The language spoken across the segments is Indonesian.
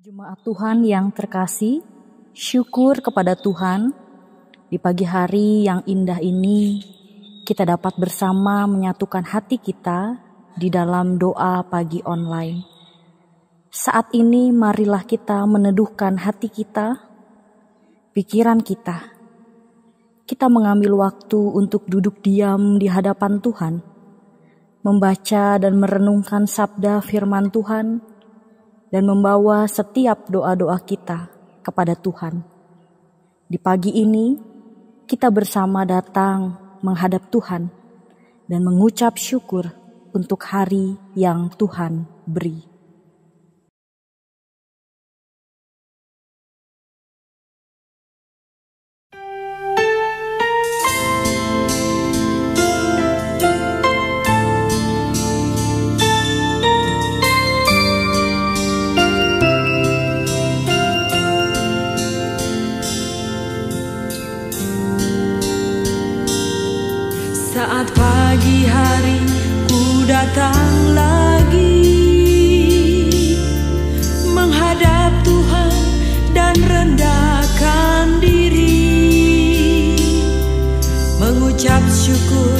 Jemaat Tuhan yang terkasih, syukur kepada Tuhan. Di pagi hari yang indah ini, kita dapat bersama menyatukan hati kita di dalam doa pagi online. Saat ini marilah kita meneduhkan hati kita, pikiran kita. Kita mengambil waktu untuk duduk diam di hadapan Tuhan, membaca dan merenungkan sabda firman Tuhan, dan membawa setiap doa-doa kita kepada Tuhan. Di pagi ini, kita bersama datang menghadap Tuhan dan mengucap syukur untuk hari yang Tuhan beri. Saat pagi hari ku datang lagi menghadap Tuhan dan rendahkan diri, mengucap syukur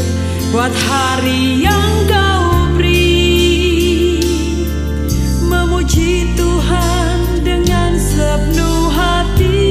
buat hari yang Kau beri, memuji Tuhan dengan sepenuh hati.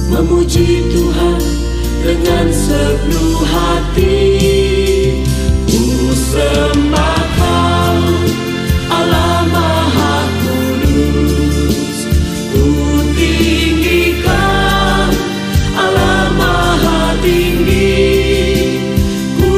Memuji Tuhan dengan sepenuh hati. Ku sembah Kau, Allah Maha Kudus. Ku tinggikan Allah Maha Tinggi. Ku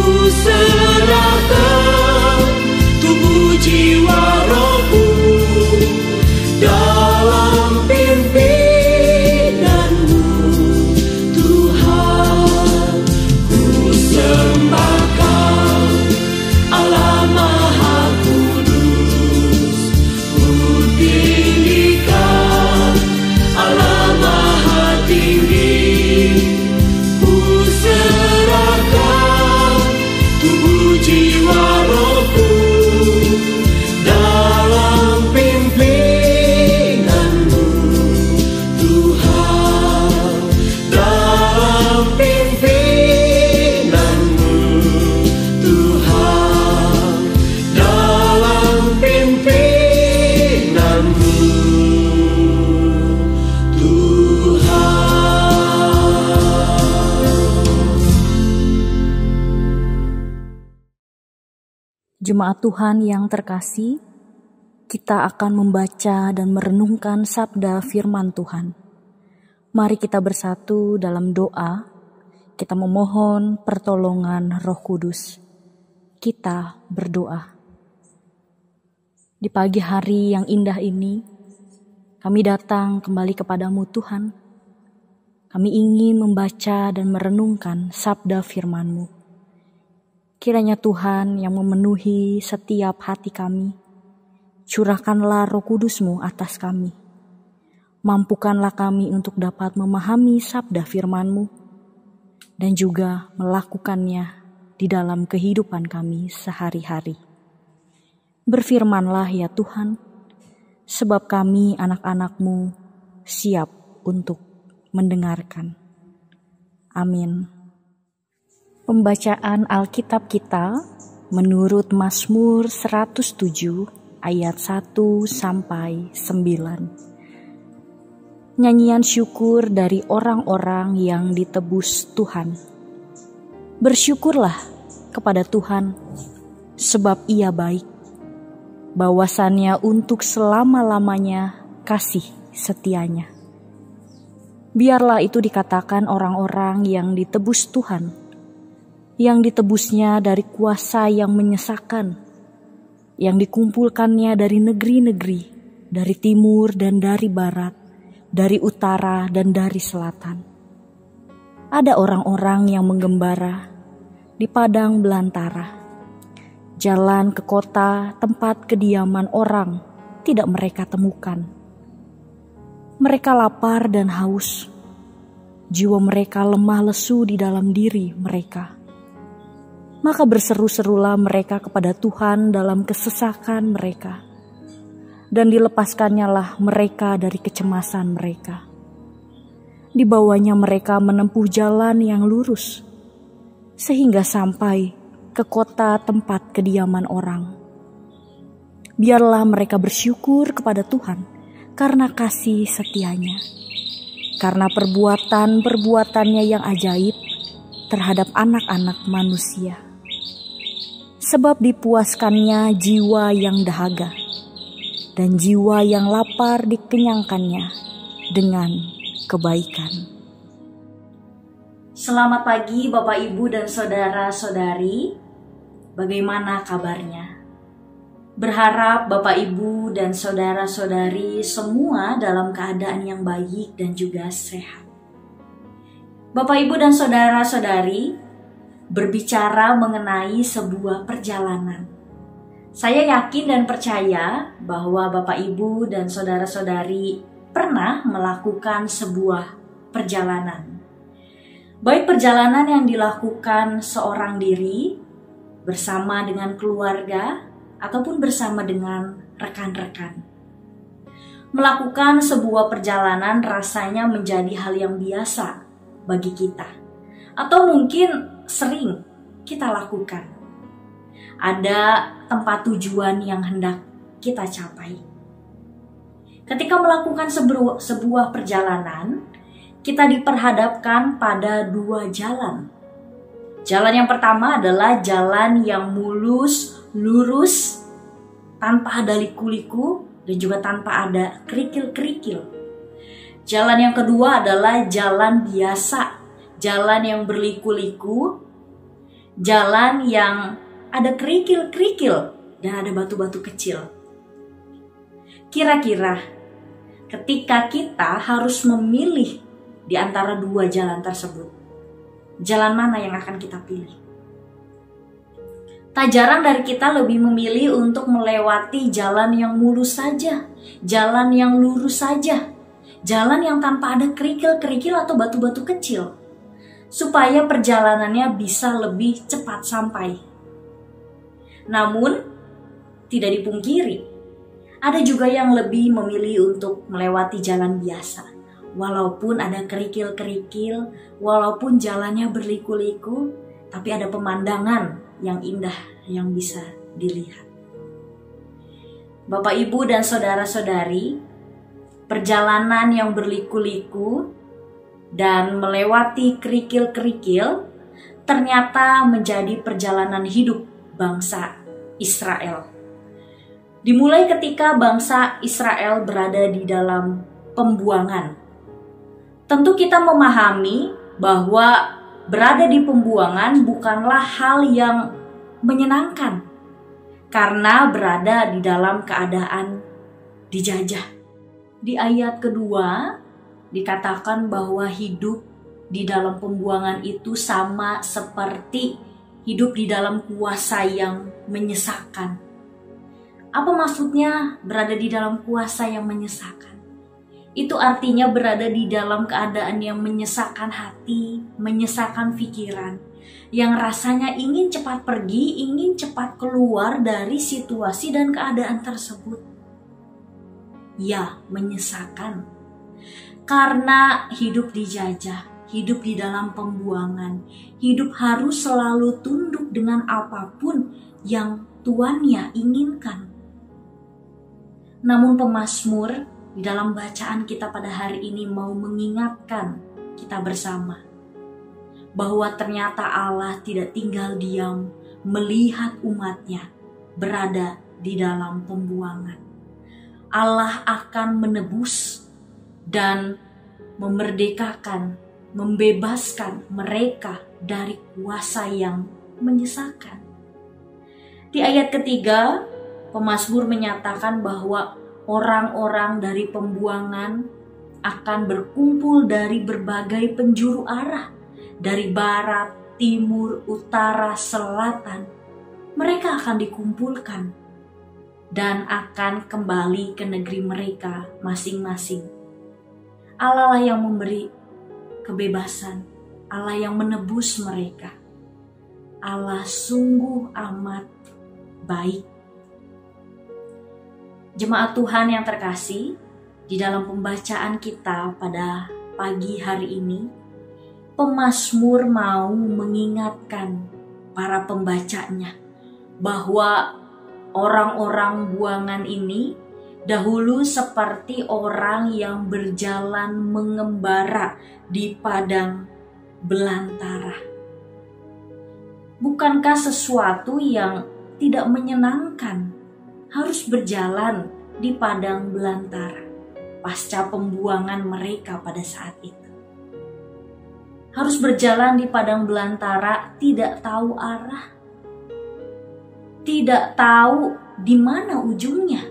Jemaat Tuhan yang terkasih, kita akan membaca dan merenungkan sabda firman Tuhan. Mari kita bersatu dalam doa, kita memohon pertolongan Roh Kudus. Kita berdoa. Di pagi hari yang indah ini, kami datang kembali kepadamu Tuhan. Kami ingin membaca dan merenungkan sabda firman-Mu. Kiranya Tuhan yang memenuhi setiap hati kami, curahkanlah Roh Kudus-Mu atas kami. Mampukanlah kami untuk dapat memahami sabda firman-Mu dan juga melakukannya di dalam kehidupan kami sehari-hari. Berfirmanlah ya Tuhan, sebab kami anak-anak-Mu siap untuk mendengarkan. Amin. Pembacaan Alkitab kita menurut Mazmur 107 ayat 1 sampai 9. Nyanyian syukur dari orang-orang yang ditebus Tuhan. Bersyukurlah kepada Tuhan, sebab Ia baik. Bahwasannya untuk selama-lamanya kasih setianya. Biarlah itu dikatakan orang-orang yang ditebus Tuhan, yang ditebusnya dari kuasa yang menyesakan, yang dikumpulkannya dari negeri-negeri, dari timur dan dari barat, dari utara dan dari selatan. Ada orang-orang yang menggembara di padang belantara. Jalan ke kota tempat kediaman orang tidak mereka temukan. Mereka lapar dan haus. Jiwa mereka lemah lesu di dalam diri mereka. Maka berseru-serulah mereka kepada Tuhan dalam kesesakan mereka. Dan dilepaskannya mereka dari kecemasan mereka. Dibawanya mereka menempuh jalan yang lurus, sehingga sampai ke kota tempat kediaman orang. Biarlah mereka bersyukur kepada Tuhan karena kasih setianya, karena perbuatan-perbuatannya yang ajaib terhadap anak-anak manusia. Sebab dipuaskannya jiwa yang dahaga, dan jiwa yang lapar dikenyangkannya dengan kebaikan. Selamat pagi Bapak Ibu dan Saudara-saudari, bagaimana kabarnya? Berharap Bapak Ibu dan Saudara-saudari semua dalam keadaan yang baik dan juga sehat. Bapak Ibu dan Saudara-saudari, berbicara mengenai sebuah perjalanan. Saya yakin dan percaya bahwa Bapak Ibu dan Saudara-saudari pernah melakukan sebuah perjalanan. Baik perjalanan yang dilakukan seorang diri, bersama dengan keluarga, ataupun bersama dengan rekan-rekan. Melakukan sebuah perjalanan rasanya menjadi hal yang biasa bagi kita. Atau mungkin sering kita lakukan. Ada tempat tujuan yang hendak kita capai. Ketika melakukan sebuah perjalanan, kita diperhadapkan pada dua jalan. Jalan yang pertama adalah jalan yang mulus, lurus, tanpa ada liku-liku dan juga tanpa ada kerikil-kerikil. Jalan yang kedua adalah jalan biasa, jalan yang berliku-liku, jalan yang ada kerikil-kerikil dan ada batu-batu kecil. Kira-kira ketika kita harus memilih di antara dua jalan tersebut, jalan mana yang akan kita pilih? Tak jarang dari kita lebih memilih untuk melewati jalan yang mulus saja, jalan yang lurus saja, jalan yang tanpa ada kerikil-kerikil atau batu-batu kecil, supaya perjalanannya bisa lebih cepat sampai. Namun, tidak dipungkiri, ada juga yang lebih memilih untuk melewati jalan biasa. Walaupun ada kerikil-kerikil, walaupun jalannya berliku-liku, tapi ada pemandangan yang indah yang bisa dilihat. Bapak, Ibu, dan Saudara-saudari, perjalanan yang berliku-liku dan melewati kerikil-kerikil ternyata menjadi perjalanan hidup bangsa Israel. Dimulai ketika bangsa Israel berada di dalam pembuangan. Tentu kita memahami bahwa berada di pembuangan bukanlah hal yang menyenangkan karena berada di dalam keadaan dijajah. Di ayat kedua dikatakan bahwa hidup di dalam pembuangan itu sama seperti hidup di dalam kuasa yang menyesakkan. Apa maksudnya berada di dalam kuasa yang menyesakkan? Itu artinya berada di dalam keadaan yang menyesakkan hati, menyesakkan pikiran, yang rasanya ingin cepat pergi, ingin cepat keluar dari situasi dan keadaan tersebut. Ya, menyesakkan. Karena hidup dijajah, hidup di dalam pembuangan, hidup harus selalu tunduk dengan apapun yang tuannya inginkan. Namun pemazmur di dalam bacaan kita pada hari ini mau mengingatkan kita bersama bahwa ternyata Allah tidak tinggal diam melihat umatnya berada di dalam pembuangan. Allah akan menebus dan memerdekakan, membebaskan mereka dari kuasa yang menyesakkan. Di ayat ketiga, pemazmur menyatakan bahwa orang-orang dari pembuangan akan berkumpul dari berbagai penjuru arah, dari barat, timur, utara, selatan. Mereka akan dikumpulkan dan akan kembali ke negeri mereka masing-masing. Allah lah yang memberi kebebasan, Allah yang menebus mereka. Allah sungguh amat baik. Jemaat Tuhan yang terkasih, di dalam pembacaan kita pada pagi hari ini, pemazmur mau mengingatkan para pembacanya bahwa orang-orang buangan ini dahulu seperti orang yang berjalan mengembara di padang belantara. Bukankah sesuatu yang tidak menyenangkan harus berjalan di padang belantara pasca pembuangan mereka pada saat itu? Harus berjalan di padang belantara, tidak tahu arah, tidak tahu di mana ujungnya.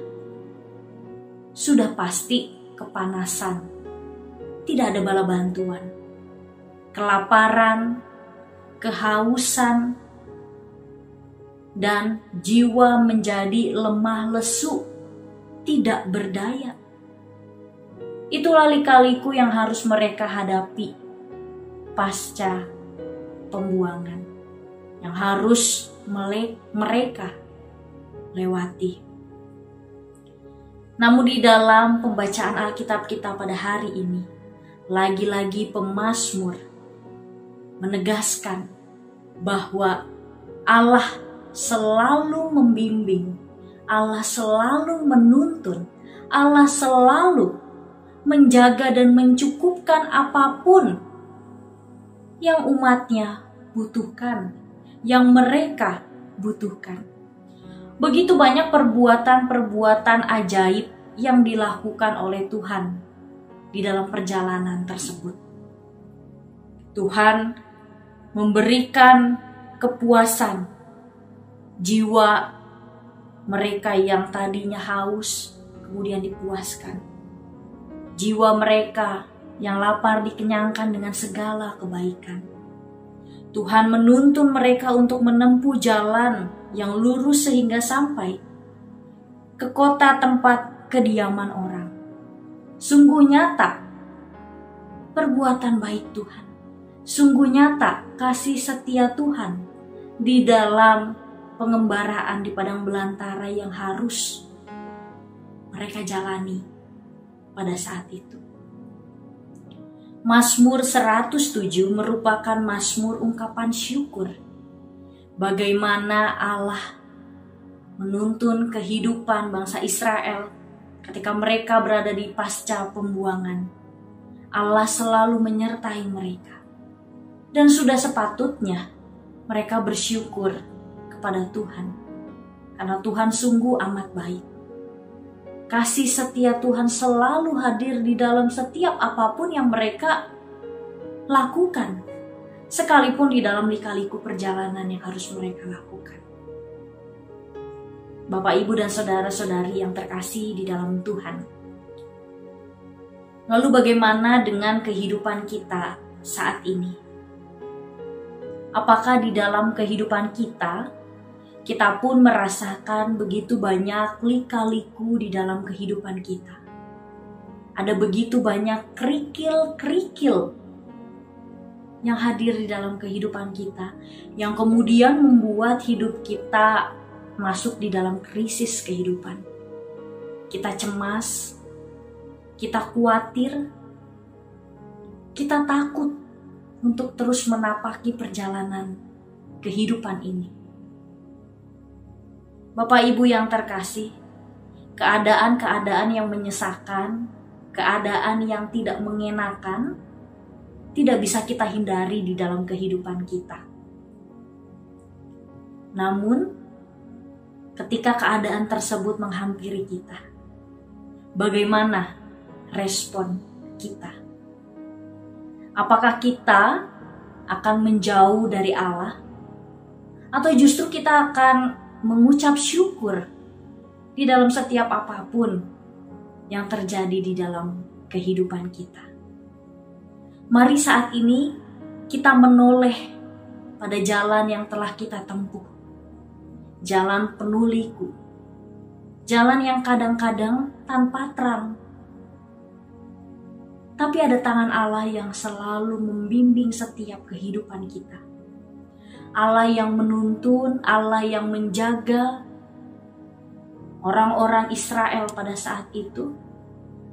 Sudah pasti kepanasan, tidak ada bala bantuan, kelaparan, kehausan, dan jiwa menjadi lemah lesu, tidak berdaya. Itulah lika-liku yang harus mereka hadapi pasca pembuangan, yang harus mereka lewati. Namun di dalam pembacaan Alkitab kita pada hari ini, lagi-lagi pemazmur menegaskan bahwa Allah selalu membimbing, Allah selalu menuntun, Allah selalu menjaga dan mencukupkan apapun yang umatnya butuhkan, yang mereka butuhkan. Begitu banyak perbuatan-perbuatan ajaib yang dilakukan oleh Tuhan di dalam perjalanan tersebut. Tuhan memberikan kepuasan jiwa mereka yang tadinya haus, kemudian dipuaskan. Jiwa mereka yang lapar dikenyangkan dengan segala kebaikan. Tuhan menuntun mereka untuk menempuh jalan yang lurus sehingga sampai ke kota tempat kediaman orang. Sungguh nyata perbuatan baik Tuhan. Sungguh nyata kasih setia Tuhan di dalam pengembaraan di padang belantara yang harus mereka jalani pada saat itu. Mazmur 107 merupakan mazmur ungkapan syukur. Bagaimana Allah menuntun kehidupan bangsa Israel ketika mereka berada di pasca pembuangan. Allah selalu menyertai mereka. Dan sudah sepatutnya mereka bersyukur kepada Tuhan. Karena Tuhan sungguh amat baik. Kasih setia Tuhan selalu hadir di dalam setiap apapun yang mereka lakukan, sekalipun di dalam lika-liku perjalanan yang harus mereka lakukan. Bapak, Ibu, dan saudara-saudari yang terkasih di dalam Tuhan. Lalu bagaimana dengan kehidupan kita saat ini? Apakah di dalam kehidupan kita pun merasakan begitu banyak lika-liku di dalam kehidupan kita? Ada begitu banyak kerikil-kerikil yang hadir di dalam kehidupan kita, yang kemudian membuat hidup kita masuk di dalam krisis kehidupan. Kita cemas, kita khawatir, kita takut untuk terus menapaki perjalanan kehidupan ini. Bapak Ibu yang terkasih, keadaan-keadaan yang menyesakan, keadaan yang tidak mengenakan, tidak bisa kita hindari di dalam kehidupan kita. Namun, ketika keadaan tersebut menghampiri kita, bagaimana respon kita? Apakah kita akan menjauh dari Allah? Atau justru kita akan mengucap syukur di dalam setiap apapun yang terjadi di dalam kehidupan kita? Mari saat ini kita menoleh pada jalan yang telah kita tempuh. Jalan penuh liku, jalan yang kadang-kadang tanpa terang. Tapi ada tangan Allah yang selalu membimbing setiap kehidupan kita. Allah yang menuntun, Allah yang menjaga. Orang-orang Israel pada saat itu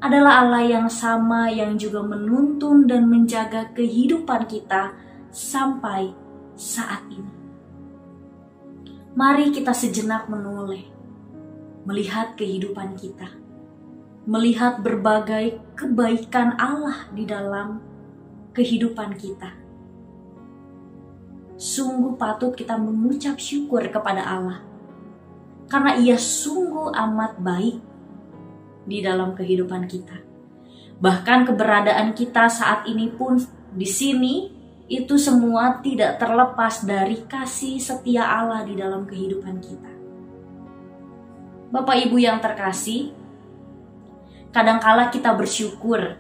adalah Allah yang sama yang juga menuntun dan menjaga kehidupan kita sampai saat ini. Mari kita sejenak menoleh, melihat kehidupan kita, melihat berbagai kebaikan Allah di dalam kehidupan kita. Sungguh patut kita mengucap syukur kepada Allah, karena Ia sungguh amat baik di dalam kehidupan kita. Bahkan keberadaan kita saat ini pun di sini, itu semua tidak terlepas dari kasih setia Allah di dalam kehidupan kita. Bapak Ibu yang terkasih, kadangkala kita bersyukur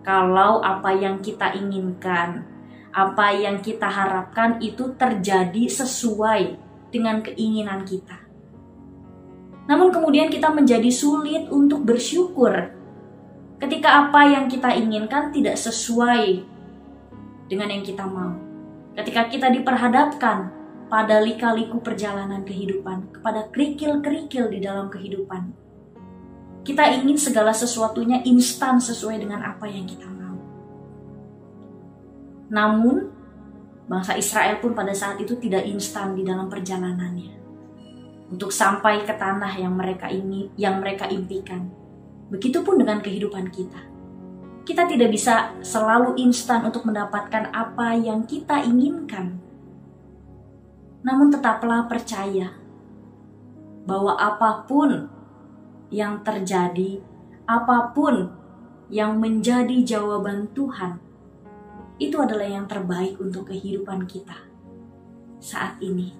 kalau apa yang kita inginkan, apa yang kita harapkan itu terjadi sesuai dengan keinginan kita. Namun kemudian kita menjadi sulit untuk bersyukur ketika apa yang kita inginkan tidak sesuai dengan yang kita mau. Ketika kita diperhadapkan pada lika-liku perjalanan kehidupan, kepada kerikil-kerikil di dalam kehidupan, kita ingin segala sesuatunya instan sesuai dengan apa yang kita mau. Namun, bangsa Israel pun pada saat itu tidak instan di dalam perjalanannya untuk sampai ke tanah yang mereka impikan. Begitupun dengan kehidupan kita. Kita tidak bisa selalu instan untuk mendapatkan apa yang kita inginkan. Namun tetaplah percaya bahwa apapun yang terjadi, apapun yang menjadi jawaban Tuhan, itu adalah yang terbaik untuk kehidupan kita saat ini.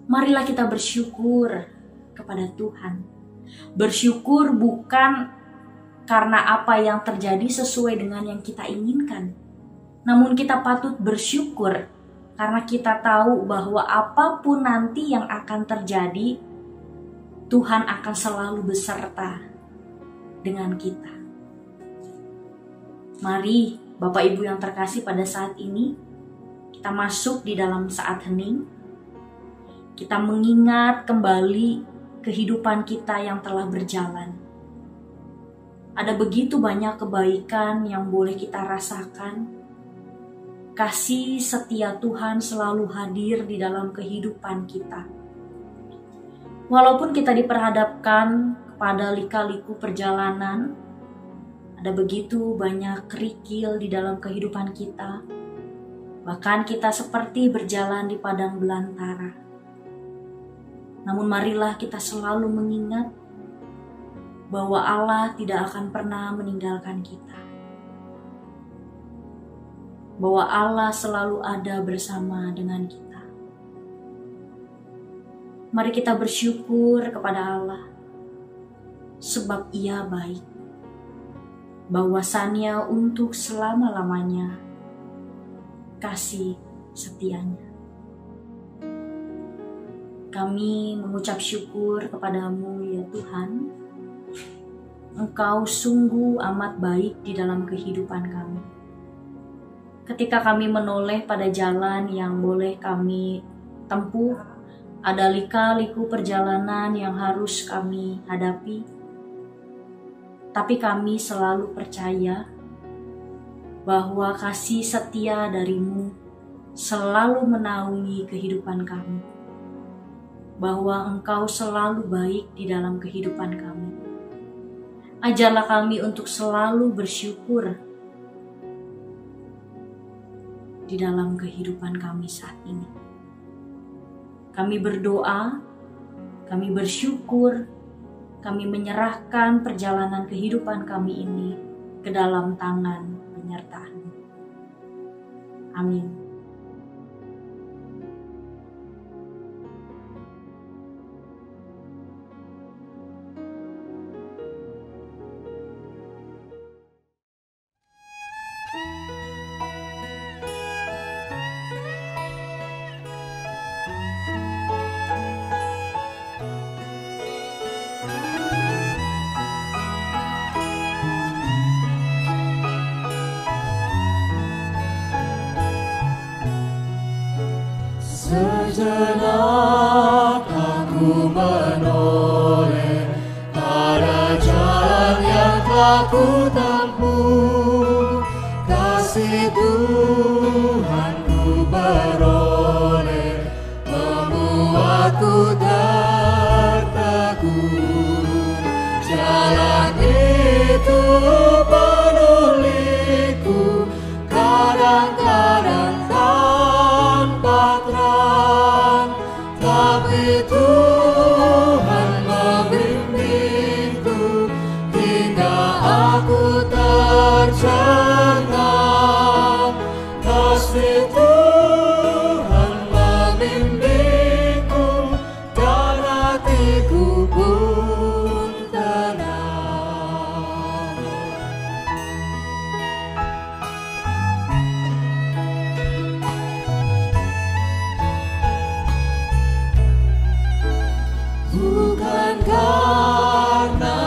Marilah kita bersyukur kepada Tuhan. Bersyukur bukan karena apa yang terjadi sesuai dengan yang kita inginkan. Namun kita patut bersyukur karena kita tahu bahwa apapun nanti yang akan terjadi, Tuhan akan selalu beserta dengan kita. Mari Bapak Ibu yang terkasih, pada saat ini kita masuk di dalam saat hening. Kita mengingat kembali kehidupan kita yang telah berjalan. Ada begitu banyak kebaikan yang boleh kita rasakan. Kasih setia Tuhan selalu hadir di dalam kehidupan kita. Walaupun kita diperhadapkan pada lika-liku perjalanan, ada begitu banyak kerikil di dalam kehidupan kita. Bahkan kita seperti berjalan di padang belantara. Namun marilah kita selalu mengingat bahwa Allah tidak akan pernah meninggalkan kita. Bahwa Allah selalu ada bersama dengan kita. Mari kita bersyukur kepada Allah, sebab Ia baik. Bahwasannya untuk selama-lamanya kasih setianya. Kami mengucap syukur kepadamu ya Tuhan. Engkau sungguh amat baik di dalam kehidupan kami. Ketika kami menoleh pada jalan yang boleh kami tempuh, ada lika-liku perjalanan yang harus kami hadapi. Tapi kami selalu percaya bahwa kasih setia darimu selalu menaungi kehidupan kami. Bahwa Engkau selalu baik di dalam kehidupan kami. Ajarlah kami untuk selalu bersyukur di dalam kehidupan kami saat ini. Kami berdoa, kami bersyukur, kami menyerahkan perjalanan kehidupan kami ini ke dalam tangan penyertaan-Mu. Amin. Sejenak aku menoleh pada jalan yang telah ku tempuh. Kasih Tuhanku beroleh membuatku tertegun. Jalan itu penuh liku, kadang-kadang tanpa terang, tapi Tuhan membimbingku hingga aku tercengang. Kasih Tuhan membimbingku dan hatiku pun tenang. Bukan karena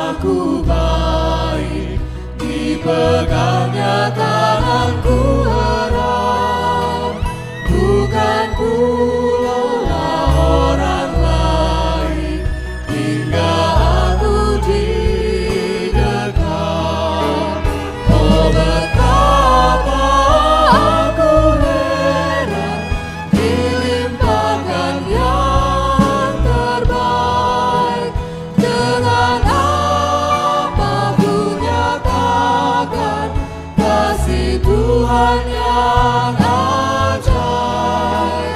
aku baik, dipegangnya tanganku erat. Bukan pula orang lain hingga aku didekat. Oh betapa aku heran dilimpahkan yang terbaik. Dengan apapun nyatakan kasih Tuhan yang ajaib.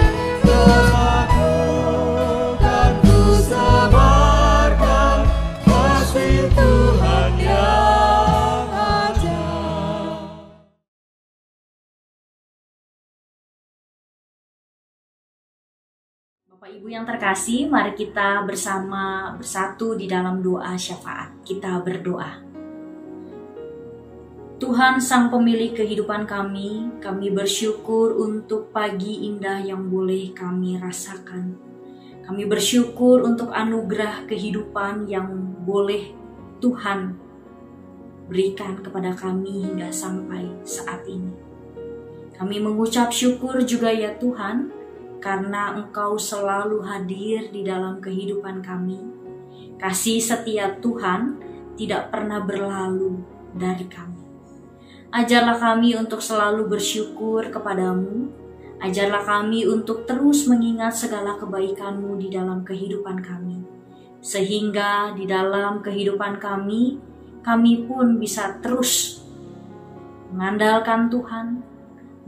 Terlakukan ku sebarkan kasih Tuhan yang ajaib. Bapak Ibu yang terkasih, mari kita bersatu di dalam doa syafaat. Kita berdoa. Tuhan Sang Pemilik kehidupan kami bersyukur untuk pagi indah yang boleh kami rasakan. Kami bersyukur untuk anugerah kehidupan yang boleh Tuhan berikan kepada kami hingga sampai saat ini. Kami mengucap syukur juga ya Tuhan, karena Engkau selalu hadir di dalam kehidupan kami. Kasih setia Tuhan tidak pernah berlalu dari kami. Ajarlah kami untuk selalu bersyukur kepadamu. Ajarlah kami untuk terus mengingat segala kebaikan-Mu di dalam kehidupan kami. Sehingga di dalam kehidupan kami pun bisa terus mengandalkan Tuhan,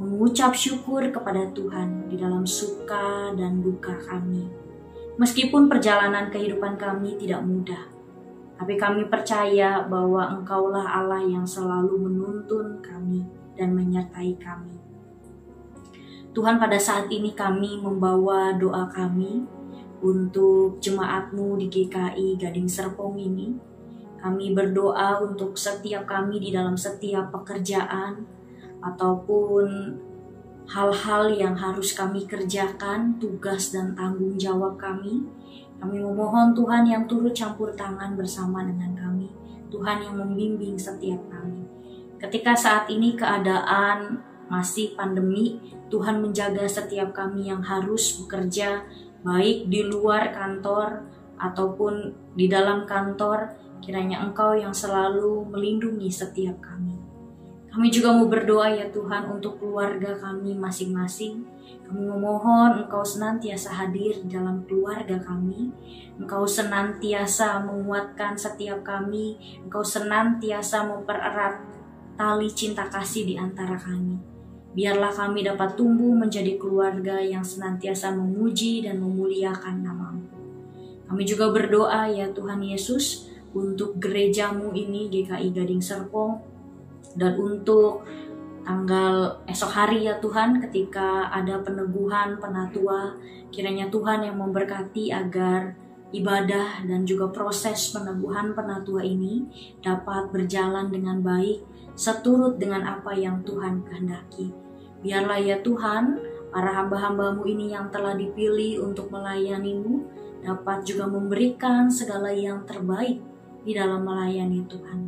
mengucap syukur kepada Tuhan di dalam suka dan duka kami. Meskipun perjalanan kehidupan kami tidak mudah, tapi kami percaya bahwa Engkaulah Allah yang selalu menuntun kami dan menyertai kami. Tuhan, pada saat ini kami membawa doa kami untuk jemaat-Mu di GKI Gading Serpong ini. Kami berdoa untuk setiap kami di dalam setiap pekerjaan ataupun hal-hal yang harus kami kerjakan, tugas dan tanggung jawab kami. Kami memohon Tuhan yang turut campur tangan bersama dengan kami. Tuhan yang membimbing setiap kami. Ketika saat ini keadaan masih pandemi, Tuhan menjaga setiap kami yang harus bekerja, baik di luar kantor ataupun di dalam kantor. Kiranya Engkau yang selalu melindungi setiap kami. Kami juga mau berdoa ya Tuhan untuk keluarga kami masing-masing. Kami memohon Engkau senantiasa hadir di dalam keluarga kami. Engkau senantiasa menguatkan setiap kami. Engkau senantiasa mempererat tali cinta kasih di antara kami. Biarlah kami dapat tumbuh menjadi keluarga yang senantiasa memuji dan memuliakan nama-Mu. Kami juga berdoa ya Tuhan Yesus untuk gereja-Mu ini GKI Gading Serpong. Dan untuk tanggal esok hari ya Tuhan, ketika ada peneguhan penatua, kiranya Tuhan yang memberkati agar ibadah dan juga proses peneguhan penatua ini dapat berjalan dengan baik, seturut dengan apa yang Tuhan kehendaki. Biarlah ya Tuhan, para hamba-hamba-Mu ini yang telah dipilih untuk melayani-Mu dapat juga memberikan segala yang terbaik di dalam melayani Tuhan.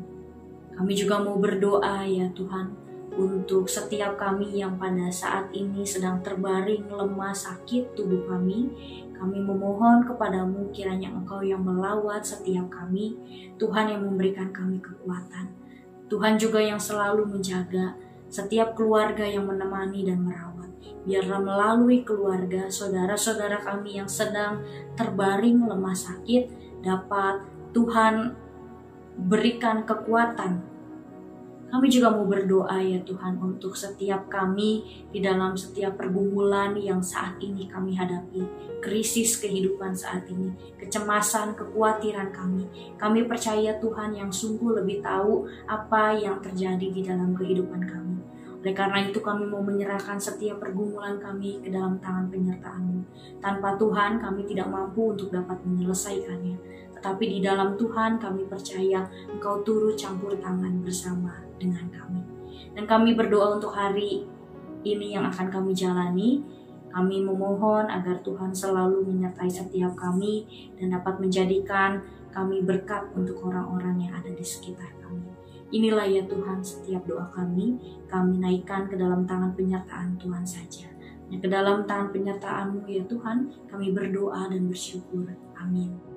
Kami juga mau berdoa ya Tuhan untuk setiap kami yang pada saat ini sedang terbaring lemah sakit tubuh kami. Kami memohon kepadamu kiranya Engkau yang melawat setiap kami. Tuhan yang memberikan kami kekuatan. Tuhan juga yang selalu menjaga setiap keluarga yang menemani dan merawat. Biarlah melalui keluarga saudara-saudara kami yang sedang terbaring lemah sakit dapat Tuhan berikan kekuatan. Kami juga mau berdoa ya Tuhan untuk setiap kami di dalam setiap pergumulan yang saat ini kami hadapi. Krisis kehidupan saat ini, kecemasan, kekhawatiran kami. Kami percaya Tuhan yang sungguh lebih tahu apa yang terjadi di dalam kehidupan kami. Oleh karena itu kami mau menyerahkan setiap pergumulan kami ke dalam tangan penyertaan-Mu. Tanpa Tuhan kami tidak mampu untuk dapat menyelesaikannya. Tetapi di dalam Tuhan kami percaya Engkau turut campur tangan bersama dengan kami. Dan kami berdoa untuk hari ini yang akan kami jalani. Kami memohon agar Tuhan selalu menyertai setiap kami dan dapat menjadikan kami berkat untuk orang-orang yang ada di sekitar kami. Inilah ya Tuhan setiap doa kami naikkan ke dalam tangan penyertaan Tuhan saja. Ke dalam tangan penyertaan-Mu ya Tuhan kami berdoa dan bersyukur. Amin.